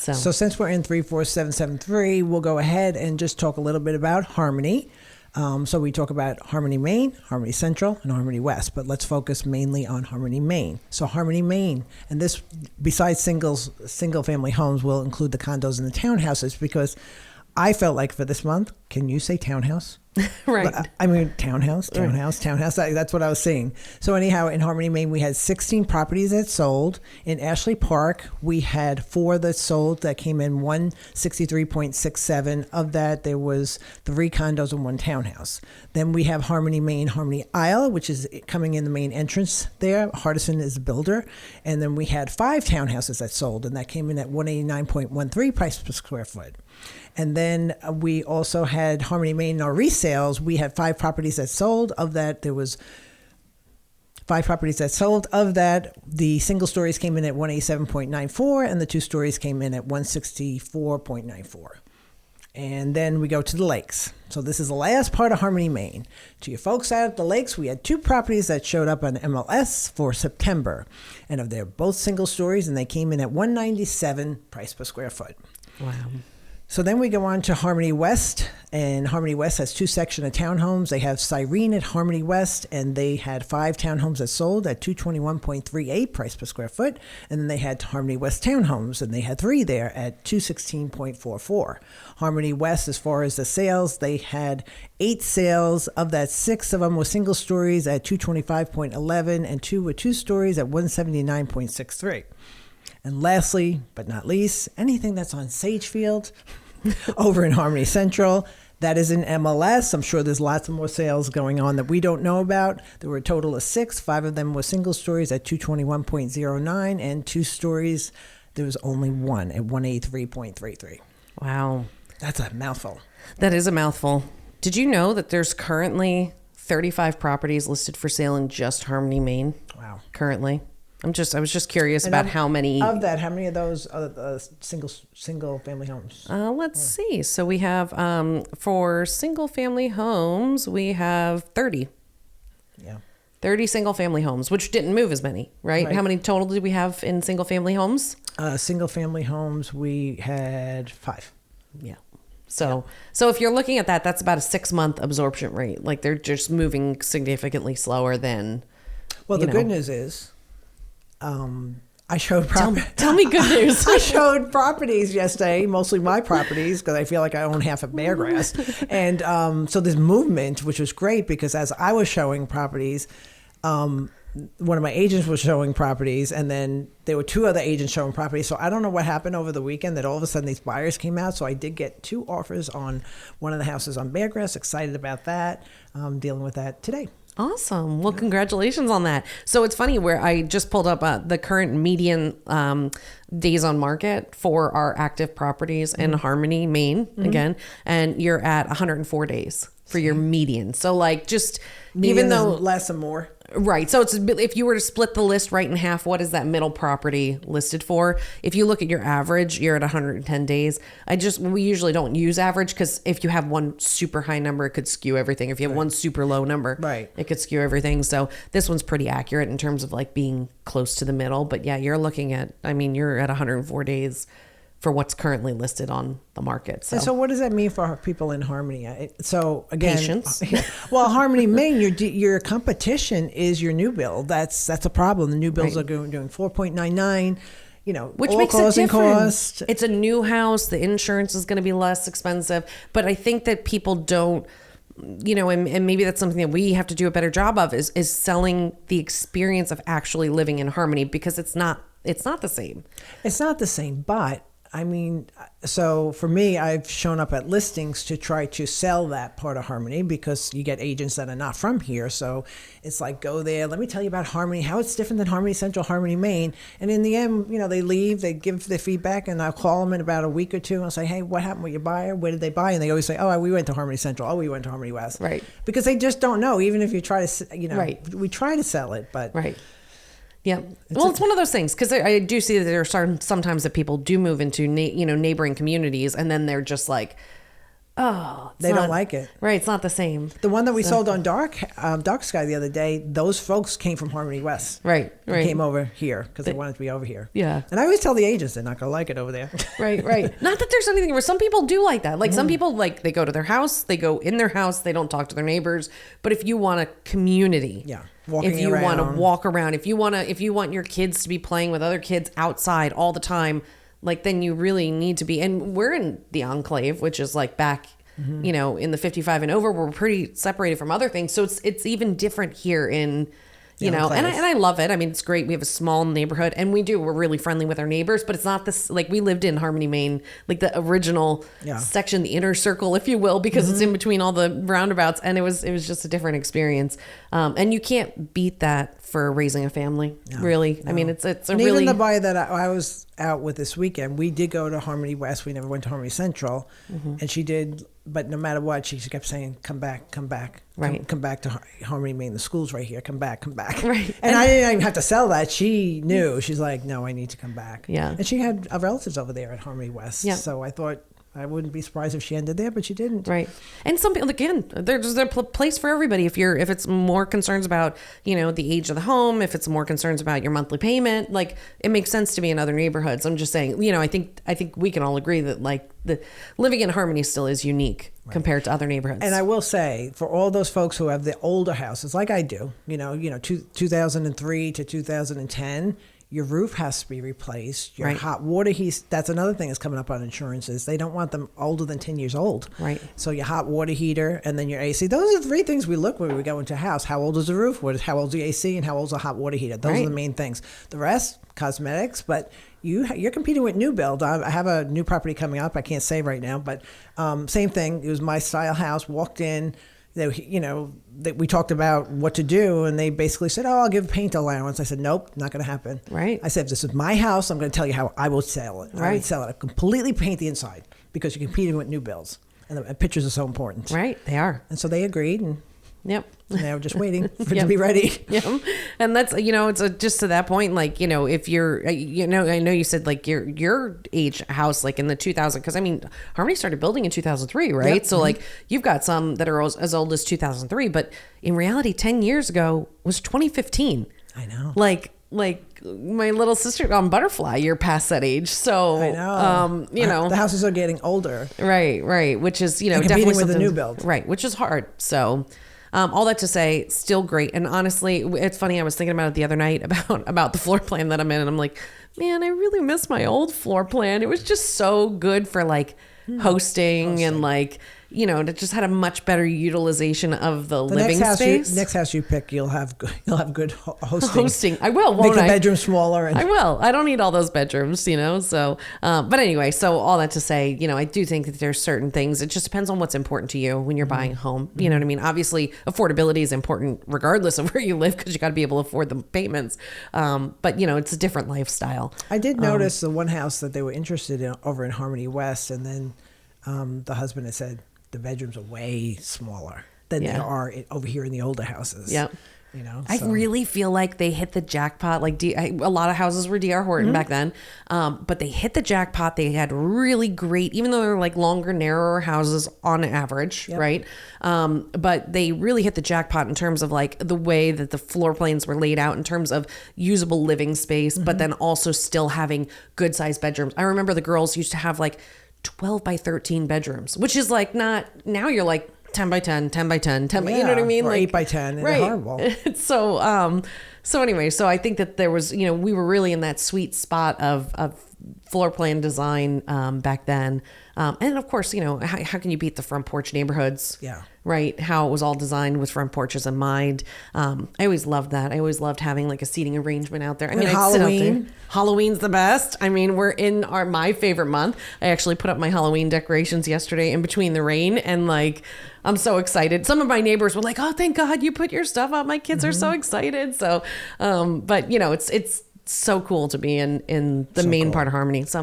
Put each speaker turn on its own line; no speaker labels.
So since we're in 34773, we'll go ahead and just talk a little bit about Harmony. So we talk about Harmony Main, Harmony Central, and Harmony West, but let's focus mainly on Harmony Main. So Harmony Main, and this, besides single family homes, will include the condos and the townhouses, because I felt like for this month, can you say townhouse?
Right.
I mean, townhouse. That's what I was saying. So anyhow, in Harmony, Maine, we had 16 properties that sold. In Ashley Park, we had 4 that sold that came in 163.67. Of that, there was 3 condos and 1 townhouse. Then we have Harmony, Maine, Harmony Isle, which is coming in the main entrance there. Hardison is the builder. And then we had 5 townhouses that sold, and that came in at 189.13 price per square foot. And then we also had Harmony Maine in our resales. We had 5 properties that sold. Of that, there was 5 properties that sold. Of that, the single stories came in at 187.94, and the 2 stories came in at 164.94. And then we go to the lakes. So this is the last part of Harmony Maine. To your folks out at the lakes, we had 2 properties that showed up on MLS for September. And they're both single stories, and they came in at 197 price per square foot.
Wow.
So then we go on to Harmony West, and Harmony West has 2 sections of townhomes. They have Cyrene at Harmony West, and they had 5 townhomes that sold at 221.38 price per square foot. And then they had Harmony West townhomes, and they had 3 there at 216.44. Harmony West, as far as the sales, they had 8 sales. Of that, 6 of them were single stories at 225.11, and 2 were 2 stories at 179.63. And lastly, but not least, anything that's on Sagefield over in Harmony Central, that is in MLS. I'm sure there's lots of more sales going on that we don't know about. There were a total of 6. 5 of them were single stories at 221.09, and 2 stories, there was only 1 at 183.33.
Wow.
That's a mouthful.
That is a mouthful. Did you know that there's currently 35 properties listed for sale in just Harmony, Maine?
Wow.
Currently. I was just curious about how many
of that. How many of those are single family homes?
Let's see. So we have for single family homes, we have 30.
Yeah.
30 single family homes, which didn't move as many, right? How many total did we have in single family homes?
Single family homes, we had 5.
Yeah. So if you're looking at that, that's about a 6-month absorption rate. Like they're just moving significantly slower than.
Well, the good news is. I showed properties.
Tell me good news.
I showed properties yesterday, mostly my properties, because I feel like I own half of Beargrass. And so there's movement, which was great, because as I was showing properties, one of my agents was showing properties, and then there were 2 other agents showing properties. So I don't know what happened over the weekend that all of a sudden these buyers came out. So I did get 2 offers on one of the houses on Beargrass. Excited about that. Dealing with that today.
Awesome. Well, congratulations on that. So it's funny where I just pulled up the current median days on market for our active properties in Harmony, Maine, again, and you're at 104 days for your median. So like just
Median
even though
less and more.
Right. So it's if you were to split the list right in half, what is that middle property listed for? If you look at your average, you're at 110 days. We usually don't use average because if you have one super high number, it could skew everything. If you have one super low number, it could skew everything. So this one's pretty accurate in terms of like being close to the middle. But yeah, you're looking at, you're at 104 days for what's currently listed on the market.
So what does that mean for people in Harmony? So again,
patience.
Well, Harmony, Maine, your competition is your new build. That's a problem. The new builds are doing 4.99.
Which
all
makes
cause
it
and
different.
cost.
It's a new house. The insurance is going to be less expensive. But I think that people don't, and maybe that's something that we have to do a better job of is selling the experience of actually living in Harmony, because it's not the same.
It's not the same, but so for me, I've shown up at listings to try to sell that part of Harmony, because you get agents that are not from here. So it's like, go there. Let me tell you about Harmony, how it's different than Harmony Central, Harmony Maine. And in the end, they leave, they give their feedback, and I'll call them in about a week or 2 and I'll say, hey, what happened with your buyer? Where did they buy? And they always say, oh, we went to Harmony Central. Oh, we went to Harmony West.
Right.
Because they just don't know, even if you try to, we try to sell it, but.
Right. Yeah. It's one of those things, because I do see that there are sometimes that people do move into, neighboring communities, and then they're just like, Oh,
They don't like it.
Right. It's not the same.
The one that we sold on Dark Sky the other day, those folks came from Harmony West.
Right.
They came over here because they wanted to be over here.
Yeah.
And I always tell the agents they're not going to like it over there.
Right. Not that there's anything where some people do like that. Like some people, like they go to their house, they go in their house, they don't talk to their neighbors. But if you want a community,
Walking
if you
around.
want to walk around, if you want your kids to be playing with other kids outside all the time, like then you really need to be. And we're in the enclave, which is like back, you know, in the 55 and over, we're pretty separated from other things. So it's even different here in, you know, and I love it. I mean, it's great. We have a small neighborhood and we're really friendly with our neighbors, but it's not this, like we lived in Harmony, Maine, like the original section, the inner circle, if you will, because it's in between all the roundabouts. And it was just a different experience. And you can't beat that for raising a family, really. No. I mean, it's a
and
really.
Even the boy that I was out with this weekend, we did go to Harmony West. We never went to Harmony Central. And she did, but no matter what, she kept saying, come back.
Right.
Come back to Harmony, Maine. The school's right here. Come back.
Right.
And I didn't even have to sell that. She knew. She's like, no, I need to come back.
Yeah.
And she had relatives over there at Harmony West. Yeah. So I thought, I wouldn't be surprised if she ended there, but she didn't. Right.
And some people, again, there's a place for everybody. If it's more concerns about, you know, the age of the home, if it's more concerns about your monthly payment, like it makes sense to be in other neighborhoods. I'm just saying, you know, I think we can all agree that like the living in Harmony still is unique compared to other neighborhoods.
And I will say, for all those folks who have the older houses, like I do, you know, 2003 to 2010, your roof has to be replaced. Your hot water heat, that's another thing that's coming up on insurances. They don't want them older than 10 years old. Right. So your hot water heater and then your AC. Those are the three things we look when we go into a house. How old is the roof? How old is the AC? And how old is the hot water heater? Those are the main things. The rest, cosmetics, but you're competing with new build. I have a new property coming up. I can't say right now, but same thing. It was my style house. Walked in. We talked about what to do, and they basically said, "Oh, I'll give paint allowance." I said, "Nope, not going to happen." Right. I said, "If this is my house, I'm going to tell you how I will sell it. Right. I would sell it. I completely paint the inside because you're competing with new builds, and the pictures are so important."
Right, they are.
And so they agreed, and
yep.
Now we're just waiting for it to be ready.
Yeah. And that's, it's just to that point, like, if you're, I know you said like your age house, like in the 2000, because I mean, Harmony started building in 2003, right? Yep. So like you've got some that are as old as 2003, but in reality, 10 years ago was 2015.
I know.
Like my little sister on Butterfly, you're past that age. So,
I know. The houses are getting older.
Right. Which is,
definitely with the new build.
Right. Which is hard. So, all that to say, still great. And honestly, it's funny. I was thinking about it the other night about the floor plan that I'm in. And I'm like, man, I really miss my old floor plan. It was just so good for like hosting and like, it just had a much better utilization of the living space.
Next house you pick, you'll have good hosting.
I will, won't
Make the bedroom smaller.
I will. I don't need all those bedrooms, so, but anyway, so all that to say, I do think that there's certain things. It just depends on what's important to you when you're buying a home. You know what I mean? Obviously, affordability is important regardless of where you live because you got to be able to afford the payments. But, it's a different lifestyle.
I did notice the one house that they were interested in over in Harmony West, and then the husband had said, the bedrooms are way smaller than they are over here in the older houses. Yeah.
I really feel like they hit the jackpot. Like a lot of houses were D.R. Horton back then. But they hit the jackpot. They had really great, even though they're like longer, narrower houses on average, right? But they really hit the jackpot in terms of like the way that the floor plans were laid out in terms of usable living space, but then also still having good sized bedrooms. I remember the girls used to have like 12 by 13 bedrooms, which is like not, now you're like 10 by 10, 10 by 10, 10 by, you know what I mean?
Or
like
8 by 10.
Right.
They're horrible.
So anyway, so I think that there was, we were really in that sweet spot of floor plan design back then. And of course, how can you beat the front porch neighborhoods? Yeah. Right. How it was all designed with front porches in mind. I always loved that. I always loved having like a seating arrangement out there. I mean, Halloween. Halloween's the best. I mean, we're in my favorite month. I actually put up my Halloween decorations yesterday in between the rain, and like, I'm so excited. Some of my neighbors were like, "Oh, thank God you put your stuff up. My kids are so excited." So, but it's so cool to be in the main part of Harmony. So